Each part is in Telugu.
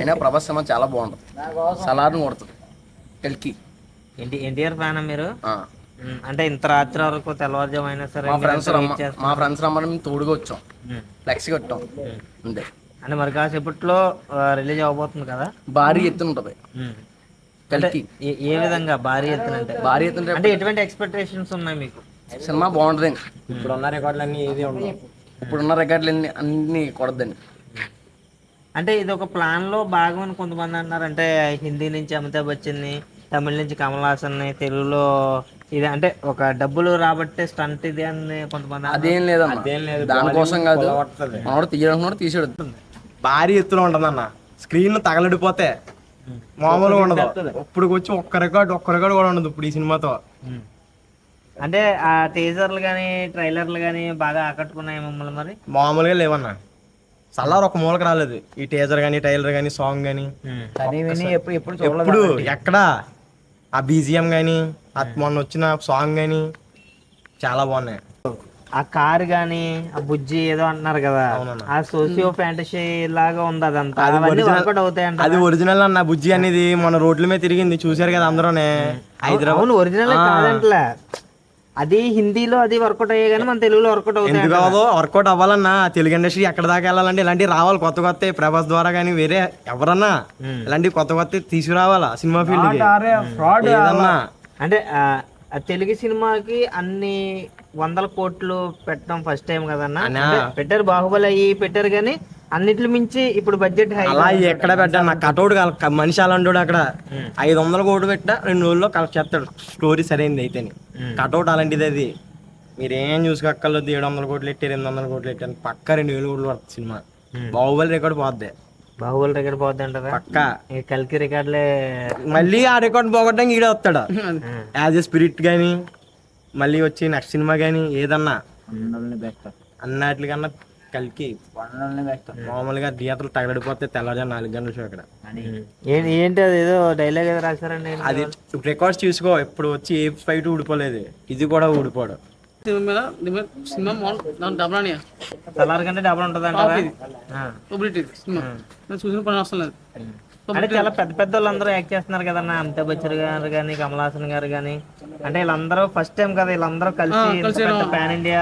అయినా ప్రభాస్ సినిమా చాలా బాగుంటుంది. సలార్ని కొడుతుంది కల్కి. ఎన్టీఆర్ ఫ్యాన్ మీరు? ఆ. అంటే ఇంత రాత్రి వరకు తెల్లవారుజాము అయినా సరే మా ఫ్రెండ్స్ రమ్మని మేము తోడుగా వచ్చాం, ఫ్లెక్స్ కట్టాం అంతే. అంటే మరి కాసేపట్లో రిలీజ్ అవబోతుంది కదా, భారీ ఎత్తున ఉంటుంది కల్కి. ఏ విధంగా భారీ ఎత్తున అంటే ఎటువంటి ఎక్స్పెక్టేషన్స్ ఉన్నాయి మీకు? సినిమా బాగుంటుందండి. ఇప్పుడున్న రికార్డులన్నీ ఇప్పుడున్న రికార్డులన్నీ అన్ని కొడద్దండి. అంటే ఇది ఒక ప్లాన్ లో భాగం అని కొంతమంది అంటున్నారు. అంటే హిందీ నుంచి అమితాబ్ బచ్చన్ ని, తమిళ నుంచి కమల్ హాసన్ ని, తెలుగులో ఇది అంటే ఒక డబ్బులు రాబట్టే స్టంట్ ఇది అని కొంతమంది. అదేం లేదమ్మా, దానికోసం కాదు, మనోడు తీయడం తీసాడు. భారీ ఎత్తులో ఉంటుంది అన్న, స్క్రీన్ తగలడిపోతే మామూలుగా ఉండదు. ఇప్పుడు వచ్చి ఒక్క రికార్డు కూడా ఉండదు ఇప్పుడు ఈ సినిమాతో. అంటే ఆ టీజర్లు కానీ ట్రైలర్లు కానీ బాగా ఆకట్టుకున్నాయి మమ్మల్ని. మరి మామూలుగా లేవన్నా, సల్లార్ ఒక మూలకి రాలేదు. ఈ టీజర్ కానీ ట్రైలర్ కానీ సాంగ్ కానీ ఎప్పుడు ఎక్కడ ఆ బీజిఎం కానీ మొన్న వచ్చిన సాంగ్ కానీ చాలా బాగున్నాయి. ఆ కారు గాని ఆ బుజ్జి ఏదో అంటున్నారు కదా, ఆ సోషియో ఫ్యాంటసీ లాగా ఉంది అదంతా. అది ఒరిజినల్ అన్న. బుజ్జి అనేది మన రోడ్ల మీద తిరిగింది, చూసారు కదా అందరూనే. హైదరాబాద్ ఒరిజినల్ కాదంటలే, అది హిందీలో అది వర్కౌట్ అయ్యే కానీ మన తెలుగులో వర్కౌట్ అవుతుంది. ఎందుకు కాదు, వర్కౌట్ అవ్వాలన్నా తెలుగు ఇండస్ట్రీ ఎక్కడ దాకా వెళ్ళాలంటే ఇలాంటివి రావాలి. కొత్త ప్రభాస్ ద్వారా కానీ వేరే ఎవరన్నా ఇలాంటి కొత్త తీసుకురావాలా సినిమా ఫీల్డ్. అంటే తెలుగు సినిమాకి అన్ని 100 కోట్లు పెట్టడం ఫస్ట్ టైం కదన్నా. పెట్టారు, బాహుబలి అయ్యి పెట్టారు, కానీ అన్నిటి మించి ఇప్పుడు బడ్జెట్ అలా ఎక్కడ పెట్టాను. నాకు కటౌట్ మనిషి అలాంటి అక్కడ 500 కోట్లు పెట్టా 2 రోజుల్లో కలెక్ట్ చేస్తాడు. స్టోరీ సరైనది అయితే కటౌట్ అలాంటిది. అది మీరేం చూసుకోక్కర్లేదు. 700 కోట్లు పెట్టారు, 800 కోట్లు పెట్టారు, పక్క 2000 కోట్లు పడుతుంది సినిమా. బాహుబలి రికార్డు పోద్ది. బాహుబలి రికార్డ్ పోద్ది అంటారా? పక్క కల్కి రికార్డులే మళ్ళీ ఆ రికార్డు పోగొట్టడానికి ఈడే వస్తాడు. యాజ్ ఎ స్పిరిట్ గానీ మళ్ళీ వచ్చి నెక్స్ట్ సినిమా గానీ ఏదన్నా అన్నట్లుకన్నా కల్కి మామూలుగా థియేటర్లు తగలడిపోతే తెల్లవారు 4 గంటల షో అక్కడ. ఏంటి అది ఏదో డైలాగ్ ఏదో రాశారండి. అది రికార్డ్స్ చూసుకో, ఇప్పుడు వచ్చి ఏ ఫైట్ ఊడిపోలేదు, ఇది కూడా ఊడిపోడు. సలార్ కంటే డబల్ ఉంటుంది అంటారా? అంటే చాలా పెద్ద పెద్ద వాళ్ళందరూ యాక్ట్ చేస్తున్నారు కదన్నా. అమితాబ్ బచ్చన్ గారు కానీ, కమల్ హాసన్ గారు కానీ, అంటే వీళ్ళందరూ ఫస్ట్ టైం కదా, వీళ్ళందరూ కలిసి పాన్ ఇండియా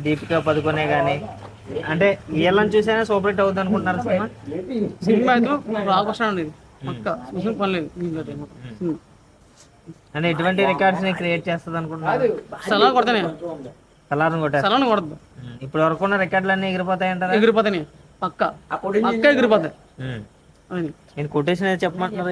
దీపికా పదుకొనే కానీ, అంటే వీళ్ళని చూసేనే సూపర్ హిట్ అవుతుంది అనుకుంటున్నారు సినిమా. అంటే ఎటువంటి రికార్డ్స్ ని క్రియేట్ చేస్తుంది అనుకుంటున్నారు? సలార్ని కొట్టేస్తారు. ఇప్పుడు వరకు ఉన్న రికార్డులు అన్ని ఎగిరిపోతాయంటారా? ఎగిరిపోతాయి, పక్క ఎగిరిపోతాయి. నేను కొటేషన్ చెప్పమంటున్నారు.